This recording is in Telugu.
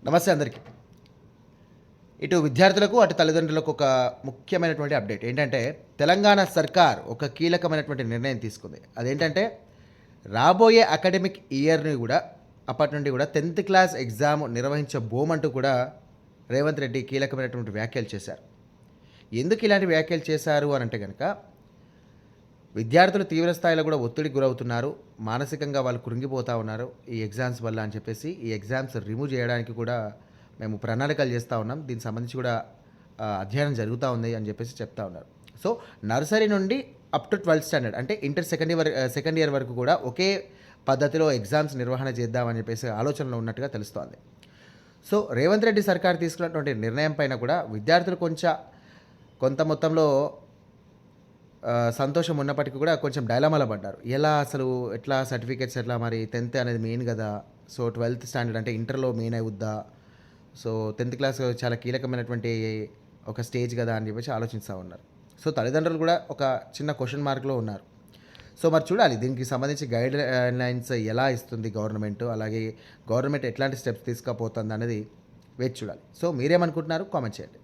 నమస్తే అందరికీ. ఇటు విద్యార్థులకు, అటు తల్లిదండ్రులకు ఒక ముఖ్యమైనటువంటి అప్డేట్. ఏంటంటే, తెలంగాణ సర్కార్ ఒక కీలకమైనటువంటి నిర్ణయం తీసుకుంది. అదేంటంటే, రాబోయే అకాడమిక్ ఇయర్‌ని గూడా అప్పటి నుండి గూడా 10థ్ క్లాస్ ఎగ్జామ్ నిర్వహించబోమంటూ కూడా రేవంత్ రెడ్డి కీలకమైనటువంటి వ్యాఖ్యలు చేశారు. ఎందుకు ఇలాంటి వ్యాఖ్యలు చేశారు అనంటే గనక, విద్యార్థులు తీవ్ర స్థాయిలో గూడా ఒత్తిడికి గురవుతున్నారు. మానసికంగా వాళ్ళు కృంగిపోతా ఉన్నారు ఈ ఎగ్జామ్స్ వల్ల అని చెప్పేసి, ఈ ఎగ్జామ్స్ రిమూవ్ చేయడానికి కూడా మేము ప్రణాళికలు చేస్తూ ఉన్నాం. దీనికి సంబంధించి కూడా అధ్యయనం జరుగుతూ ఉంది అని చెప్పేసి చెప్తా ఉన్నారు. సో, నర్సరీ నుండి అప్ టు 12థ్ స్టాండర్డ్ అంటే ఇంటర్ సెకండ్ ఇయర్ వరకు కూడా ఒకే పద్ధతిలో ఎగ్జామ్స్ నిర్వహణ చేద్దామని చెప్పేసి ఆలోచనలో ఉన్నట్టుగా తెలుస్తోంది. సో, రేవంత్ రెడ్డి సర్కార్ తీసుకున్నటువంటి నిర్ణయం పైన కూడా విద్యార్థులు కొంత మొత్తంలో సంతోషం ఉన్నప్పటికీ కూడా కొంచెం డైలమాలో పడ్డారు. ఎట్లా సర్టిఫికేట్స్ ఎట్లా, మరి 10థ్ అనేది మెయిన్ కదా. సో, 12థ్ స్టాండర్డ్ అంటే ఇంటర్‌లో మెయిన్ అవుద్దా? సో, 10థ్ క్లాస్ చాలా కీలకమైనటువంటి ఒక స్టేజ్ కదా అని చెప్పేసి ఆలోచిస్తా ఉన్నారు. సో, తల్లిదండ్రులు కూడా ఒక చిన్న క్వెషన్ మార్క్‌లో ఉన్నారు. సో, మరి చూడాలి దీనికి సంబంధించి గైడ్‌లైన్స్ ఎలా ఇస్తుంది గవర్నమెంట్, అలాగే గవర్నమెంట్ ఎట్లాంటి స్టెప్స్ తీసుకపోతుందనేది వేచి చూడాలి. సో, మీరేమనుకుంటున్నారు? కామెంట్ చేయండి.